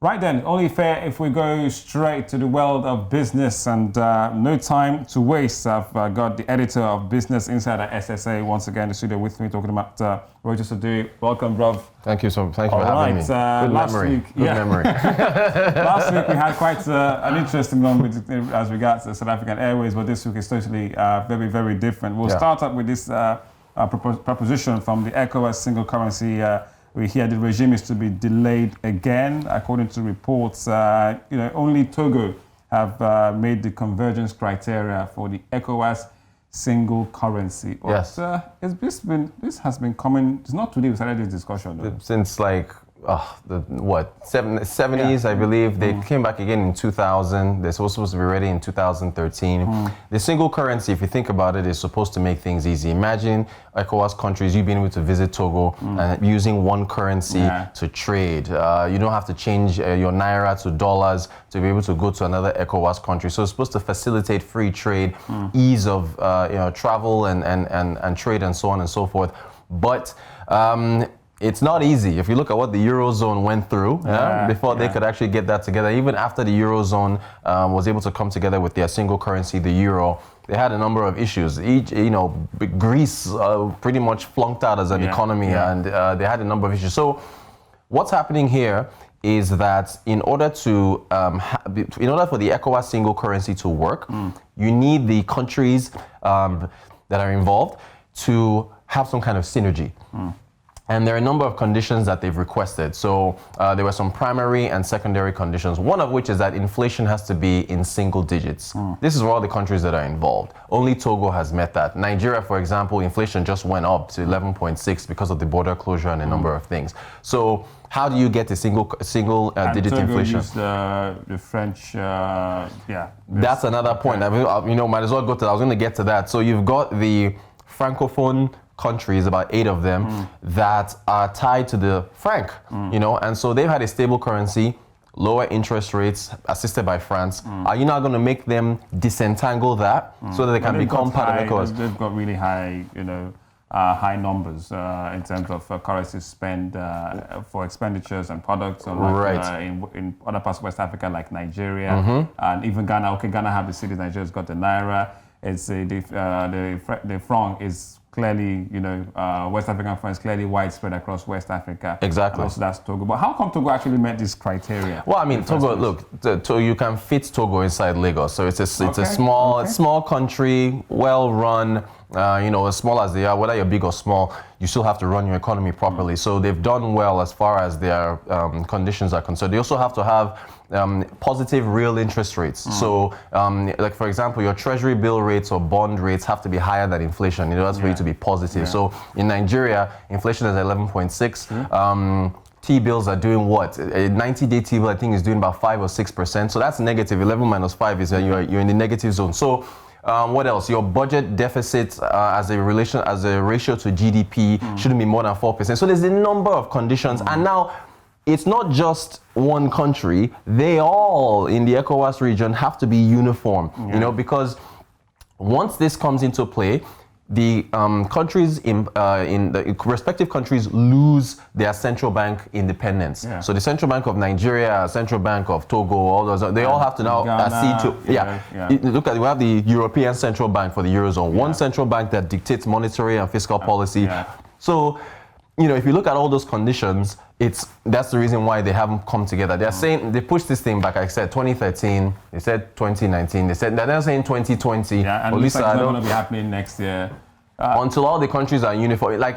Right then, only fair if we go straight to the world of business, and no time to waste. I've got the editor of Business Insider SSA once again in the studio with me, talking about Rotus Oddiri. Welcome, bruv. Thank you for having me. Good memory. Last week we had quite an interesting one with, as regards South African Airways, but this week is totally very, very different. We'll start up with this proposition from the ECOWAS Single currency. We hear the regime is to be delayed again. According to reports, only Togo have made the convergence criteria for the ECOWAS Single currency. But, yes. This has been coming. It's not today we started this discussion, though. Since the 70s, I believe. They came back again in 2000. They're supposed to be ready in 2013. The single currency, if you think about it, is supposed to make things easy. Imagine ECOWAS countries, you being able to visit Togo and using one currency to trade. You don't have to change your naira to dollars to be able to go to another ECOWAS country. So it's supposed to facilitate free trade, ease of travel and trade and so on and so forth. But it's not easy. If you look at what the Eurozone went through before they could actually get that together, even after the Eurozone was able to come together with their single currency, the euro, they had a number of issues. Greece pretty much flunked out as an economy, and they had a number of issues. So what's happening here is that in order for the ECOWAS single currency to work, you need the countries that are involved to have some kind of synergy. And there are a number of conditions that they've requested. So there were some primary and secondary conditions, one of which is that inflation has to be in single digits. This is for all the countries that are involved. Only Togo has met that. Nigeria, for example, inflation just went up to 11.6 because of the border closure and a number of things. So how do you get a single digit Togo inflation? Used, the French, That's another point. Might as well go to that. I was going to get to that. So you've got the Francophone countries, about 8 of them, that are tied to the franc, and so they've had a stable currency, lower interest rates, assisted by France. Are you now going to make them disentangle that so that they can become part of ECOWAS? They've got really high, high numbers in terms of currency spend for expenditures and products, in other parts of West Africa like Nigeria and even Ghana. Okay, Ghana have the cedis, Nigeria's got the naira. It's the franc is clearly, West African franc is clearly widespread across West Africa. Exactly. And also that's Togo. But how come Togo actually met this criteria? Well, I mean, Togo, look, you can fit Togo inside Lagos. So it's a small country, well run. As small as they are, whether you're big or small, you still have to run your economy properly. So they've done well as far as their conditions are concerned. They also have to have positive real interest rates. So, like for example, your treasury bill rates or bond rates have to be higher than inflation. That's for you to be positive. So in Nigeria, inflation is 11.6. T-bills are doing what? A 90-day T-bill, I think, is doing about 5 or 6%. So that's negative. 11 minus 5 is you're in the negative zone. So what else? Your budget deficit as a ratio to GDP shouldn't be more than 4%. So there's a number of conditions. And now it's not just one country. They all in the ECOWAS region have to be uniform, because once this comes into play, the countries in the respective countries lose their central bank independence. So the Central Bank of Nigeria, Central Bank of Togo, all those, they all have to now accede to. Look at, we have the European Central Bank for the Eurozone, one central bank that dictates monetary and fiscal policy. So, if you look at all those conditions, that's the reason why they haven't come together. They're saying they pushed this thing back. Like I said 2013. They said 2019. They're now saying 2020. Yeah, and Olisa, it's not going to be happening next year. Until all the countries are uniform. Like,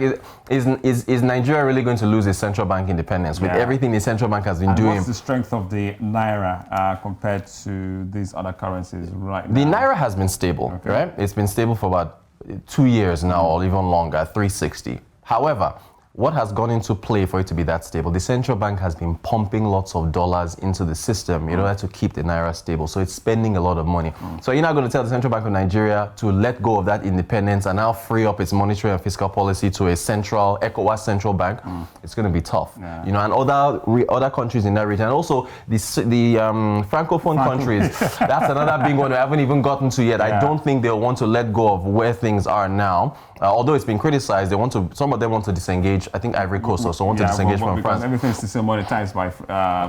is Nigeria really going to lose its central bank independence with everything the central bank has been doing? What's the strength of the naira compared to these other currencies right now? The naira has been stable, right? It's been stable for about 2 years now, or even longer, 360. However, what has gone into play for it to be that stable? The central bank has been pumping lots of dollars into the system in order to keep the naira stable. So it's spending a lot of money. So you're not going to tell the Central Bank of Nigeria to let go of that independence and now free up its monetary and fiscal policy to a central ECOWAS central bank. It's going to be tough. And other countries in that region. And also the Francophone countries, that's another big one we haven't even gotten to yet. I don't think they'll want to let go of where things are now. although it's been criticized, some of them want to disengage. I think Ivory Coast also want to disengage from France. Everything's still monetized by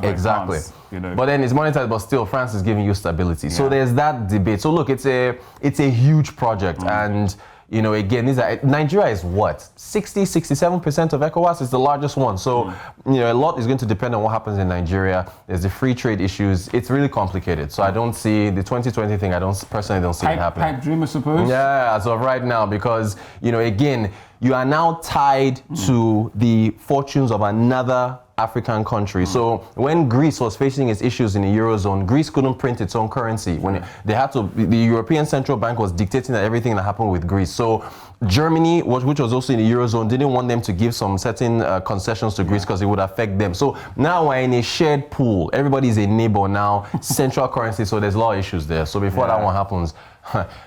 exactly. France, you know. But then it's monetized, but still France is giving you stability. So there's that debate. So look, it's a huge project, and you know, again, Nigeria is what? 67% of ECOWAS is the largest one. So, you know, a lot is going to depend on what happens in Nigeria. There's the free trade issues. It's really complicated. So I don't see the 2020 thing. I personally don't see it happening. Pipe dream, I suppose? Yeah, as of right now, because, you know, again, you are now tied to the fortunes of another African country. So when Greece was facing its issues in the Eurozone, Greece couldn't print its own currency. When they had to, the European Central Bank was dictating that everything that happened with Greece. So Germany, which was also in the Eurozone, didn't want them to give some certain concessions to Greece because it would affect them. So now we're in a shared pool. Everybody's a neighbor now, central currency, so there's a lot of issues there. So before that one happens,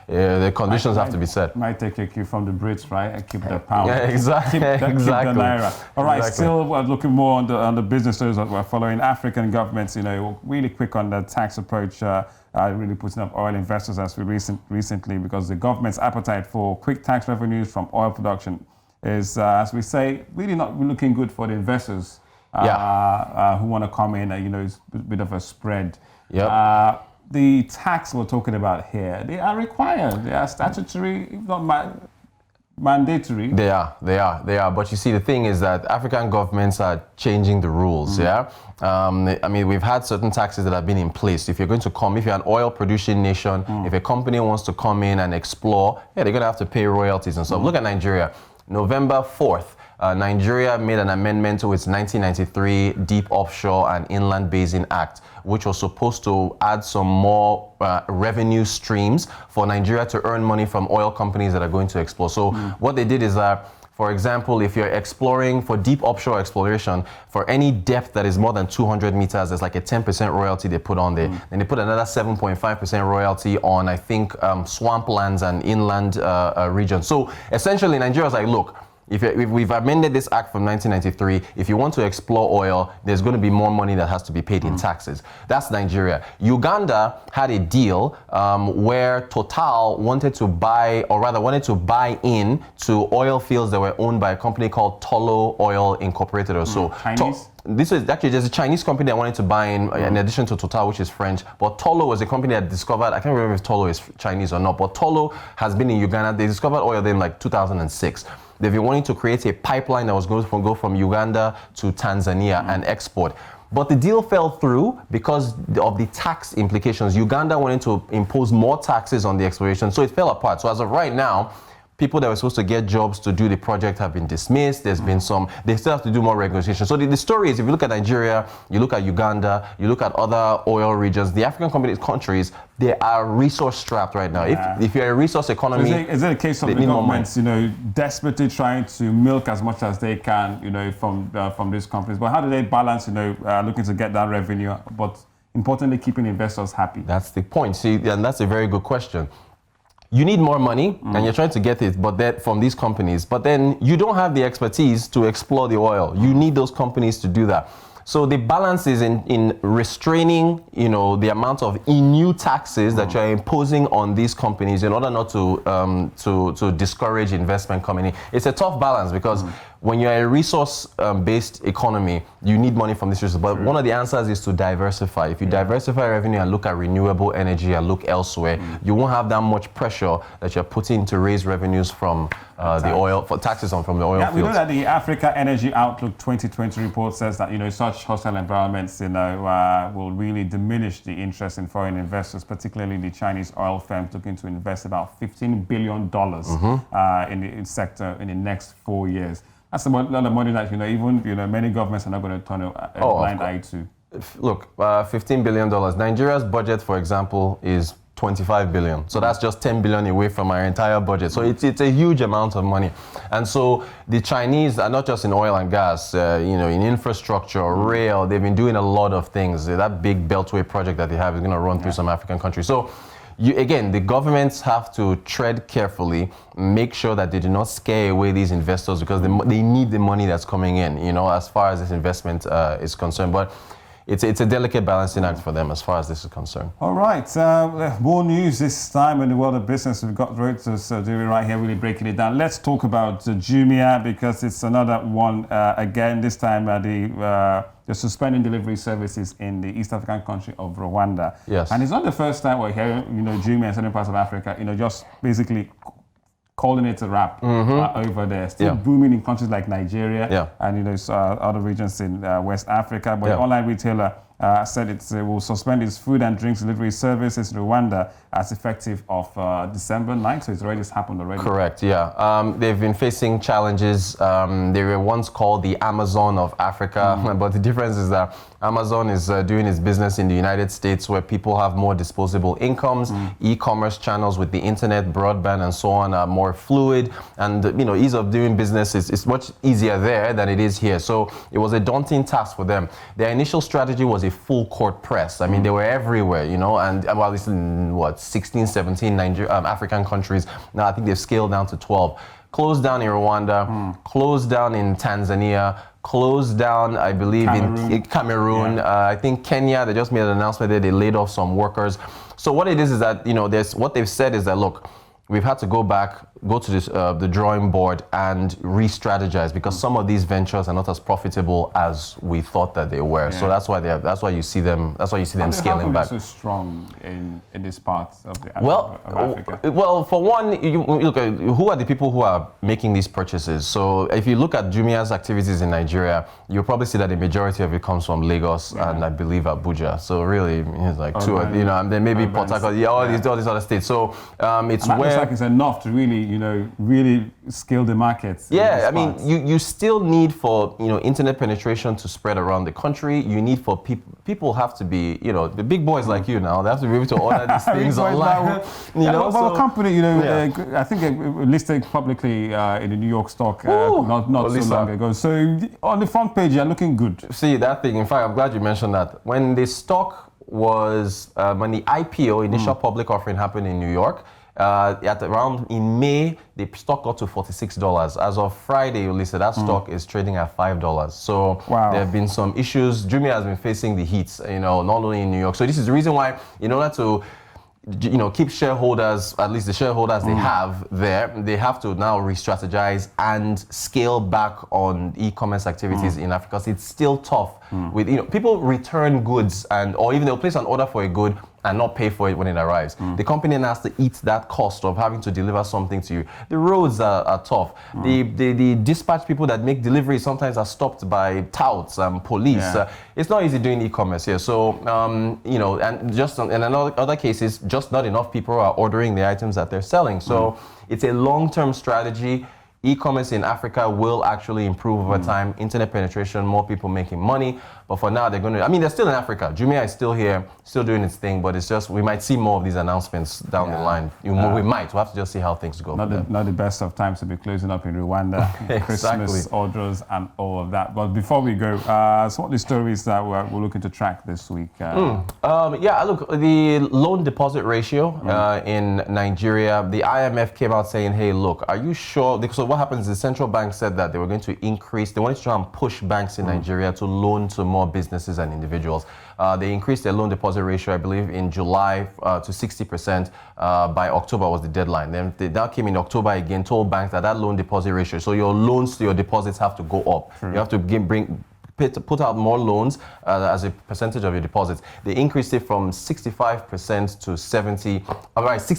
the conditions have to be set. Might take a cue from the Brits, right? And keep the pound. Yeah, exactly. Keep the naira. All right, exactly. Still we're looking more on the business stories that we're following. African governments, you know, really quick on the tax approach, really putting up oil investors as we recently, because the government's appetite for quick tax revenues from oil production is, as we say, really not looking good for the investors who want to come in. You know, it's a bit of a spread. Yep. The tax we're talking about here, they are required. They are statutory, if not mandatory. They are. But you see, the thing is that African governments are changing the rules, I mean, we've had certain taxes that have been in place. If you're an oil producing nation, if a company wants to come in and explore, they're going to have to pay royalties and stuff. Look at Nigeria. November 4th, Nigeria made an amendment to its 1993 Deep Offshore and Inland Basin Act, which was supposed to add some more revenue streams for Nigeria to earn money from oil companies that are going to explore. So what they did is for example, if you're exploring for deep offshore exploration, for any depth that is more than 200 meters, there's like a 10% royalty they put on there. Then they put another 7.5% royalty on, I think, swamplands and inland regions. So essentially, Nigeria's like, look, if we've amended this act from 1993, if you want to explore oil, there's going to be more money that has to be paid in taxes. That's Nigeria. Uganda had a deal where Total wanted to buy in to oil fields that were owned by a company called Tullow Oil Incorporated or so. Chinese? This is actually, there's a Chinese company that wanted to buy in addition to Total, which is French. But Tullow was a company that discovered, I can't remember if Tullow is Chinese or not, but Tullow has been in Uganda. They discovered oil there in like 2006. They've been wanting to create a pipeline that was going to go from Uganda to Tanzania and export. But the deal fell through because of the tax implications. Uganda wanted to impose more taxes on the exploration, so it fell apart. So as of right now, people that were supposed to get jobs to do the project have been dismissed. There's been they still have to do more negotiation. So the story is, if you look at Nigeria, you look at Uganda, you look at other oil regions, the African countries, they are resource strapped right now. If you're a resource economy, is it a case of the governments, you know, desperately trying to milk as much as they can, you know, from these companies? But how do they balance, you know, looking to get that revenue, but importantly, keeping investors happy? That's the point. See, and that's a very good question. You need more money, and you're trying to get it, but from these companies. But then you don't have the expertise to explore the oil. You need those companies to do that. So the balance is in restraining, you know, the amount of new taxes that you're imposing on these companies in order not to discourage investment coming in. It's a tough balance because when you're a resource-based economy, you need money from this resource. But one of the answers is to diversify. If you diversify revenue and look at renewable energy and look elsewhere, you won't have that much pressure that you're putting to raise revenues from the oil, for taxes from the oil fields. We know that the Africa Energy Outlook 2020 report says that, you know, such hostile environments, you know, will really diminish the interest in foreign investors, particularly the Chinese oil firms looking to invest about $15 billion in the sector in the next 4 years. That's a lot of money that, you know, even, you know, many governments are not going to turn a blind eye to. Look, $15 billion. Nigeria's budget, for example, is 25 billion. So that's just 10 billion away from our entire budget. So it's a huge amount of money. And so the Chinese are not just in oil and gas, you know, in infrastructure, rail, they've been doing a lot of things. That big Beltway project that they have is going to run through some African countries. So again, the governments have to tread carefully, make sure that they do not scare away these investors because they need the money that's coming in, you know, as far as this investment is concerned. But it's a delicate balancing act for them as far as this is concerned. All right, more news this time in the world of business. We've got Rotus Oddiri right here, really breaking it down. Let's talk about Jumia, because it's another one again. This time they're suspending delivery services in the East African country of Rwanda. Yes, and it's not the first time we're hearing, Jumia in certain parts of Africa, just basically calling it a wrap over there. Still booming in countries like Nigeria and other regions in West Africa. But the online retailer said it will suspend its food and drinks delivery services in Rwanda as effective of December 9th. So it's already happened already. Correct, yeah. They've been facing challenges. They were once called the Amazon of Africa, but the difference is that Amazon is doing its business in the United States, where people have more disposable incomes. E-commerce channels with the internet, broadband, and so on are more fluid, and ease of doing business is much easier there than it is here. So it was a daunting task for them. Their initial strategy was a full court press. I mean, they were everywhere, and well, it's in 16, 17 African countries. Now I think they've scaled down to 12. Closed down in Rwanda, closed down in Tanzania, closed down, I believe, in Cameroon. I think Kenya, they just made an announcement that they laid off some workers. So what it is that, what they've said is that, look, we've had to go to this, the drawing board and re-strategize, because some of these ventures are not as profitable as we thought that they were. So that's why you see them scaling back. How so strong in this part of Africa? Well, for one, you look at who are the people who are making these purchases. So if you look at Jumia's activities in Nigeria, you'll probably see that the majority of it comes from Lagos and I believe Abuja. So really, it's like and then maybe Port Harcourt, all these other states. So it's where like it's enough to really scale the markets. Yeah, I mean, you still need for internet penetration to spread around the country. You need for people have to be the big boys like you now. They have to be able to order these things online. A company I think listed publicly in the New York stock not Olisa. So long ago. So on the front page, you're looking good. See that thing. In fact, I'm glad you mentioned that. When the stock was when the IPO initial public offering happened in New York. At around in May, the stock got to $46. As of Friday, Olisa, that stock is trading at $5. So there have been some issues. Jumia has been facing the heat, not only in New York. So this is the reason why, in order to keep shareholders, at least the shareholders they have there, they have to now re-strategize and scale back on e-commerce activities in Africa. So it's still tough with, people return goods or even they'll place an order for a good and not pay for it when it arrives. The company then has to eat that cost of having to deliver something to you. The roads are tough. The dispatch people that make deliveries sometimes are stopped by touts and police. It's not easy doing e-commerce here. So, and just in other cases, just not enough people are ordering the items that they're selling. So it's a long-term strategy. E-commerce in Africa will actually improve over time. Internet penetration, more people making money. But for now, they're still in Africa. Jumia is still here, still doing its thing, but it's just, we might see more of these announcements down the line. We'll have to just see how things go. Not the best of times to be closing up in Rwanda, Christmas orders and all of that. But before we go, some of the stories that we're looking to track this week. Look, the loan deposit ratio in Nigeria, the IMF came out saying, hey, look, are you sure? So what happens is the central bank said that they were going to increase, they wanted to try and push banks in Nigeria to loan to more businesses and individuals. They increased their loan deposit ratio, I believe, in July to 60%. By October was the deadline. Then that came in October again, told banks that loan deposit ratio, so your loans to your deposits have to go up. You have to put out more loans as a percentage of your deposits. They increased it from 65% to 60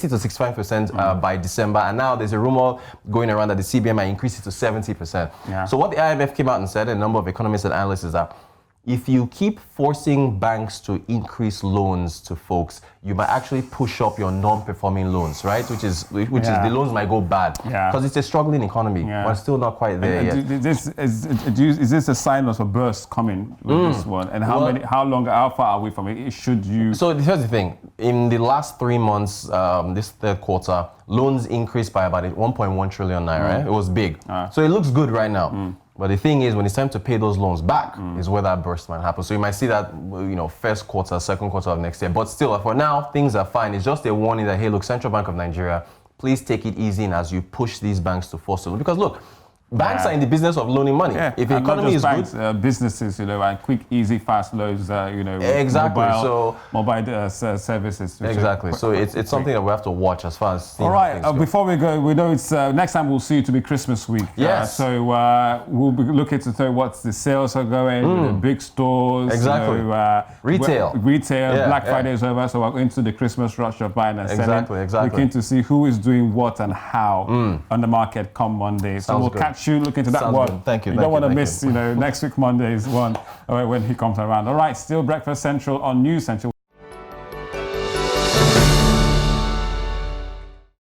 to 65% by December. And now there's a rumor going around that the CBN might increase it to 70%. So what the IMF came out and said, and a number of economists and analysts, is that if you keep forcing banks to increase loans to folks, you might actually push up your non-performing loans, right? Which is the loans might go bad because it's a struggling economy. We're still not quite there yet. Is this a sign of a burst coming with this one? And how far are we from it? So here's the thing. In the last 3 months, this third quarter, loans increased by about 1.1 trillion naira. It was big. So it looks good right now. But the thing is, when it's time to pay those loans back, is where that burst might happen. So you might see that, first quarter, second quarter of next year. But still, for now, things are fine. It's just a warning that, hey, look, Central Bank of Nigeria, please take it easy as you push these banks to force loans. Because look, Banks are in the business of loaning money. Yeah. If the and economy is banks, good, businesses, and quick, easy, fast loans, exactly. mobile services. Exactly. So it's something that we have to watch as far as. All right. Before we go, we know it's next time we'll see you to be Christmas week. Yes. So we'll be looking to know what the sales are going, the big stores, exactly. Retail. Black Friday is over, so we're into the Christmas rush of buying and selling. Exactly. Looking to see who is doing what and how on the market come Monday. So we'll catch you. Look into that one. Good. Thank you. You don't want to miss, next week Monday's one when he comes around. All right. Still Breakfast Central on News Central.